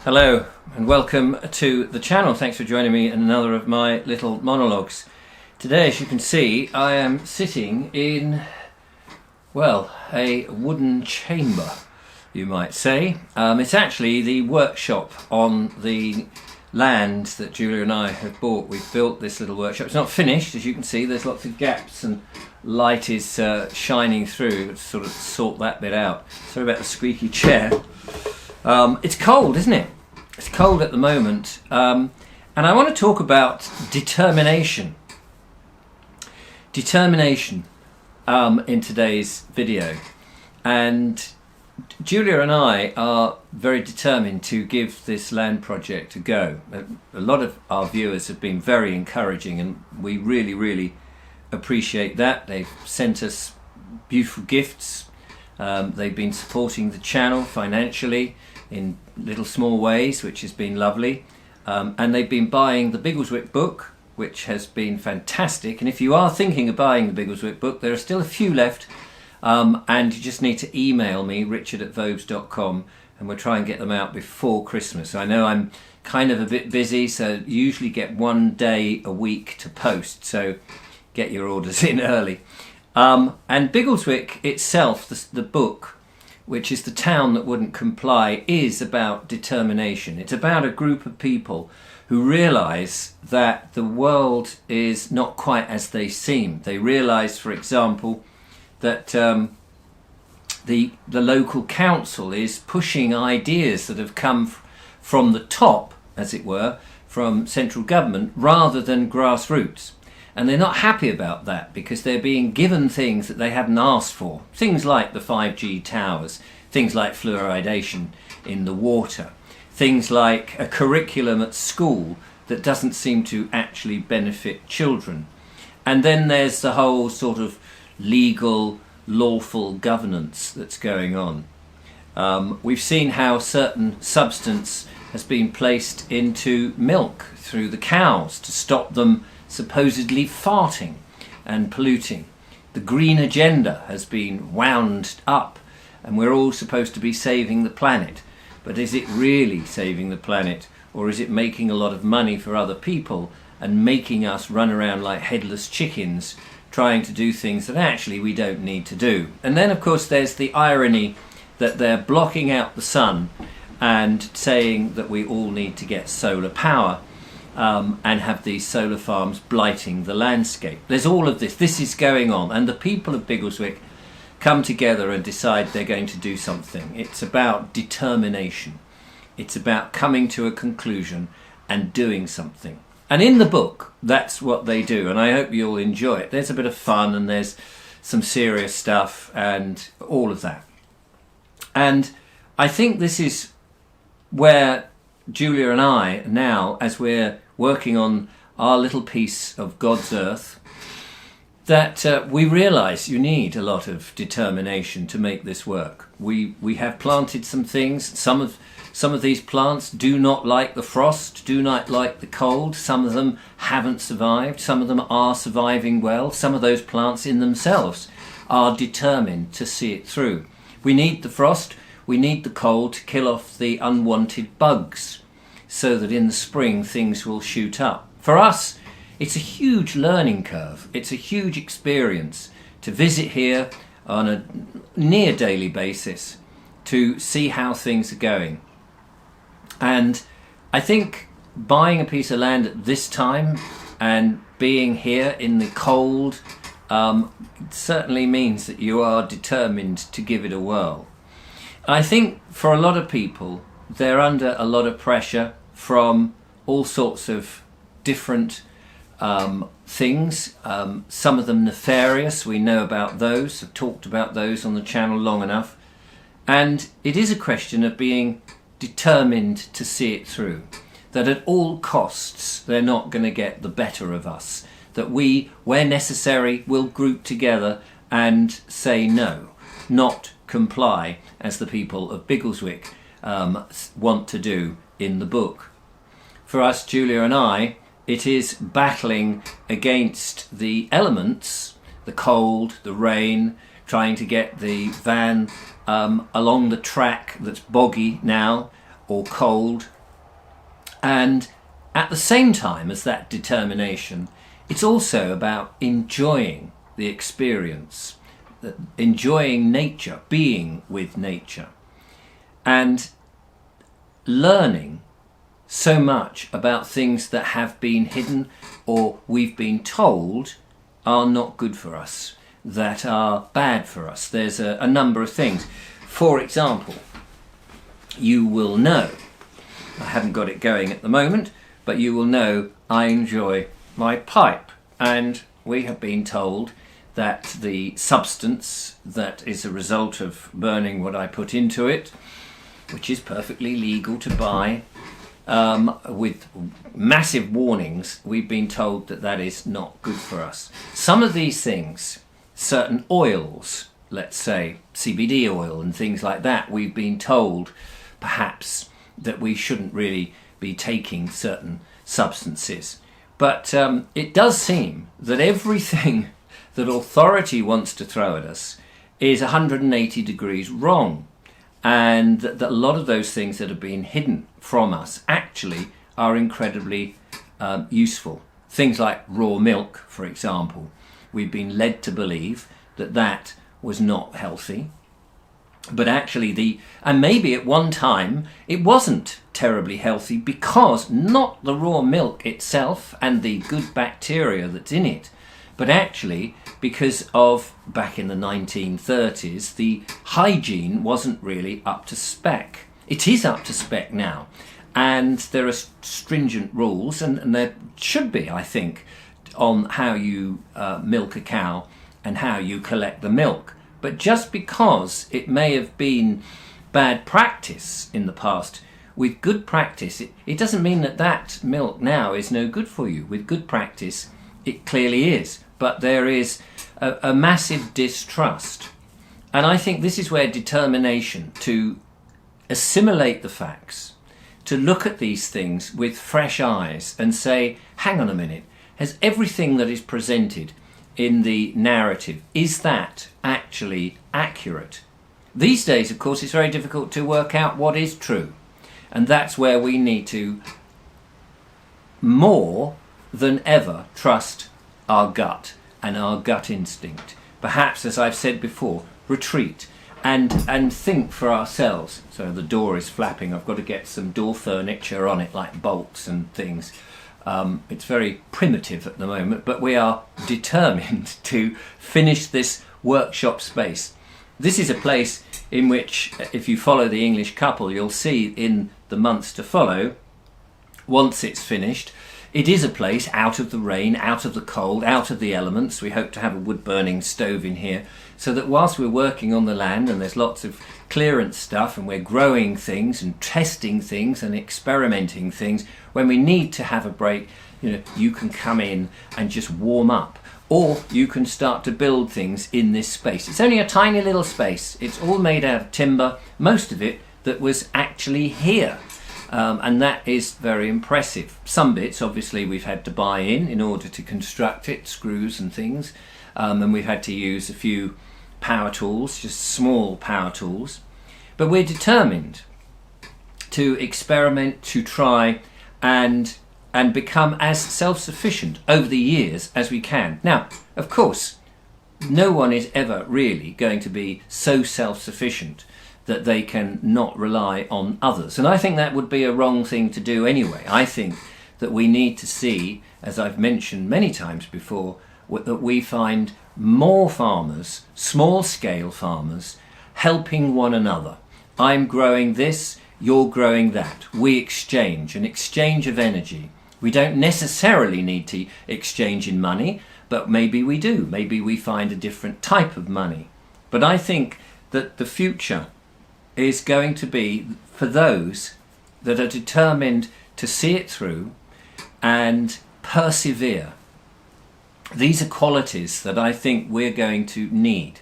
Hello and welcome to the channel. Thanks for joining me in another of my little monologues. Today, as you can see, I am sitting in, well, a wooden chamber, you might say. It's actually the workshop on the land that Julia and I have bought. We've built this little workshop. It's not finished, as you can see. There's lots of gaps and light is shining through. Let's sort of sort that bit out. Sorry about the squeaky chair. It's cold, isn't it? It's cold at the moment, and I want to talk about determination. Determination in today's video, and Julia and I are very determined to give this land project a go. A lot of our viewers have been very encouraging, and we really appreciate that. They've sent us beautiful gifts. They've been supporting the channel financially in little small ways, which has been lovely, and they've been buying the Biggleswick book, which has been fantastic. And if you are thinking of buying the Biggleswick book, there are still a few left, and you just need to email me, richard@vobes.com, and we'll try and get them out before Christmas. I know I'm kind of a bit busy, so usually get 1 day a week to post, so get your orders in early. And Biggleswick itself, the book, which is the town that wouldn't comply, is about determination. It's about a group of people who realise that the world is not quite as they seem. They realise, for example, that the local council is pushing ideas that have come from the top, as it were, from central government, rather than grassroots. And they're not happy about that because they're being given things that they haven't asked for. Things like the 5G towers, things like fluoridation in the water, things like a curriculum at school that doesn't seem to actually benefit children. And then there's the whole sort of legal, lawful governance that's going on. We've seen how certain substance has been placed into milk through the cows to stop them supposedly farting and polluting. The green agenda has been wound up, and we're all supposed to be saving the planet. But is it really saving the planet, or is it making a lot of money for other people and making us run around like headless chickens trying to do things that actually we don't need to do? And then of course there's the irony that they're blocking out the sun and saying that we all need to get solar power, and have these solar farms blighting the landscape. There's all of this. This is going on, and the people of Biggleswick come together and decide they're going to do something. It's about determination. It's about coming to a conclusion and doing something. And in the book, that's what they do, and I hope you'll enjoy it. There's a bit of fun, and there's some serious stuff, and all of that. And I think this is where Julia and I now, as we're working on our little piece of God's earth, that we realise you need a lot of determination to make this work. We have planted some things. Some of these plants do not like the frost, do not like the cold. Some of them haven't survived. Some of them are surviving well. Some of those plants in themselves are determined to see it through. We need the frost. We need the cold to kill off the unwanted bugs, so that in the spring things will shoot up. For us, it's a huge learning curve. It's a huge experience to visit here on a near daily basis to see how things are going. And I think buying a piece of land at this time and being here in the cold certainly means that you are determined to give it a whirl. I think for a lot of people, they're under a lot of pressure from all sorts of different things, some of them nefarious. We know about those, I've talked about those on the channel long enough. And it is a question of being determined to see it through, that at all costs they're not going to get the better of us, that we, where necessary, will group together and say no, not comply, as the people of Biggleswick want to do in the book. For us, Julia and I, it is battling against the elements, the cold, the rain, trying to get the van along the track that's boggy now, or cold, And at the same time as that determination, it's also about enjoying the experience, enjoying nature, being with nature, and learning so much about things that have been hidden or we've been told are not good for us, that are bad for us. There's a number of things. For example, you will know, I haven't got it going at the moment, but you will know I enjoy my pipe, and we have been told that the substance that is a result of burning what I put into it, which is perfectly legal to buy, with massive warnings, we've been told that that is not good for us. Some of these things, certain oils, let's say CBD oil and things like that, we've been told perhaps that we shouldn't really be taking certain substances. But it does seem that everything that authority wants to throw at us is 180 degrees wrong, and that a lot of those things that have been hidden from us actually are incredibly useful. Things like raw milk, for example. We've been led to believe that that was not healthy, but actually and maybe at one time it wasn't terribly healthy, because not the raw milk itself and the good bacteria that's in it, but actually because of, back in the 1930s, the hygiene wasn't really up to spec. It is up to spec now, and there are stringent rules, and there should be, I think, on how you milk a cow and how you collect the milk. But just because it may have been bad practice in the past, with good practice, it doesn't mean that that milk now is no good for you. With good practice, it clearly is. But there is a massive distrust. And I think this is where determination to assimilate the facts, to look at these things with fresh eyes and say, hang on a minute, has everything that is presented in the narrative, is that actually accurate? These days, of course, it's very difficult to work out what is true. And that's where we need to, more than ever, trust our gut and our gut instinct. Perhaps, as I've said before, retreat and think for ourselves. So the door is flapping. I've got to get some door furniture on it, like bolts and things. It's very primitive at the moment, but we are determined to finish this workshop space. This is a place in which, if you follow the English couple, you'll see in the months to follow, once it's finished, it is a place out of the rain, out of the cold, out of the elements. We hope to have a wood-burning stove in here, so that whilst we're working on the land and there's lots of clearance stuff and we're growing things and testing things and experimenting things, when we need to have a break, you can come in and just warm up. Or you can start to build things in this space. It's only a tiny little space. It's all made out of timber, most of it that was actually here. And that is very impressive. Some bits, obviously, we've had to buy in order to construct it, screws and things. And we've had to use a few power tools, just small power tools. But we're determined to experiment, to try and become as self-sufficient over the years as we can. Now, of course, no one is ever really going to be so self-sufficient that they can not rely on others. And I think that would be a wrong thing to do anyway. I think that we need to see, as I've mentioned many times before, that we find more farmers, small-scale farmers, helping one another. I'm growing this, you're growing that. We exchange, an exchange of energy. We don't necessarily need to exchange in money, but maybe we do. Maybe we find a different type of money. But I think that the future is going to be for those that are determined to see it through and persevere. These are qualities that I think we're going to need.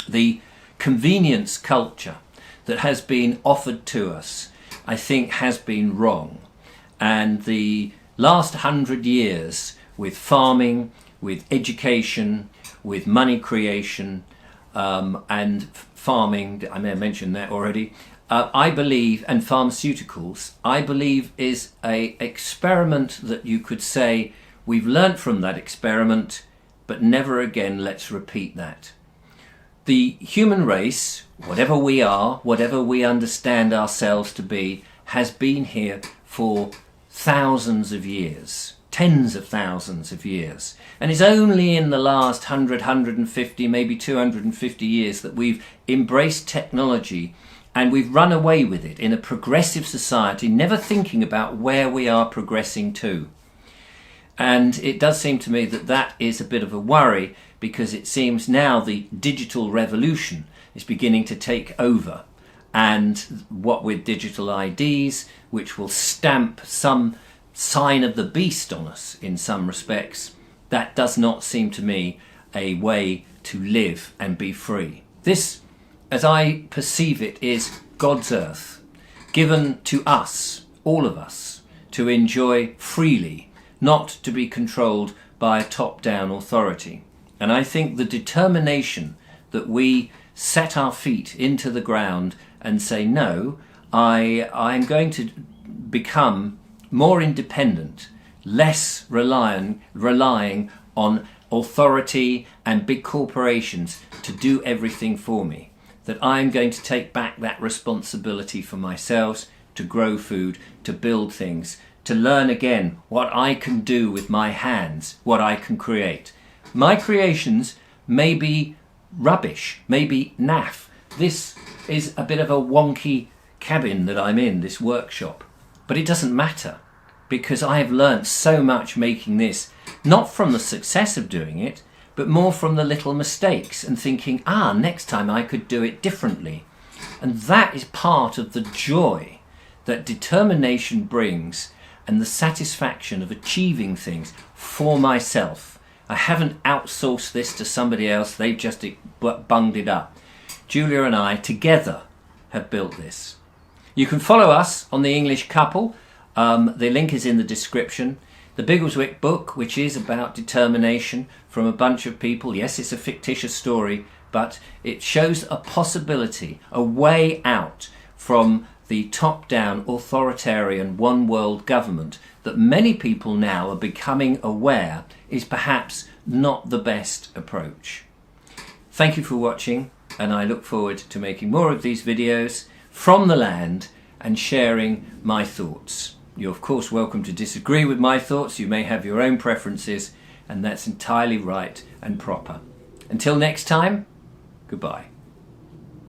The convenience culture that has been offered to us, I think, has been wrong. And the last 100 years with farming, with education, with money creation, and farming, I may have mentioned that already, I believe, and pharmaceuticals, I believe is a experiment that you could say we've learnt from that experiment, but never again let's repeat that. The human race, whatever we are, whatever we understand ourselves to be, has been here for thousands of years, tens of thousands of years. And it's only in the last 100, 150, maybe 250 years that we've embraced technology and we've run away with it in a progressive society, never thinking about where we are progressing to. And it does seem to me that that is a bit of a worry, because it seems now the digital revolution is beginning to take over. And what with digital IDs, which will stamp some sign of the beast on us in some respects, that does not seem to me a way to live and be free. This, as I perceive it, is God's earth, given to us, all of us, to enjoy freely, not to be controlled by a top-down authority. And I think the determination that we set our feet into the ground and say, no, I'm going to become more independent, less relying on authority and big corporations to do everything for me. That I'm going to take back that responsibility for myself, to grow food, to build things, to learn again what I can do with my hands, what I can create. My creations may be rubbish, may be naff. This is a bit of a wonky cabin that I'm in, this workshop. But it doesn't matter, because I have learnt so much making this, not from the success of doing it, but more from the little mistakes and thinking, next time I could do it differently. And that is part of the joy that determination brings, and the satisfaction of achieving things for myself. I haven't outsourced this to somebody else, they've just bunged it up. Julia and I together have built this. You can follow us on The English Couple. The link is in the description. The Biggleswick book, which is about determination from a bunch of people. Yes, it's a fictitious story, but it shows a possibility, a way out from the top-down authoritarian one-world government that many people now are becoming aware is perhaps not the best approach. Thank you for watching, and I look forward to making more of these videos from the land and sharing my thoughts. You're of course welcome to disagree with my thoughts. You may have your own preferences, and that's entirely right and proper. Until next time, goodbye.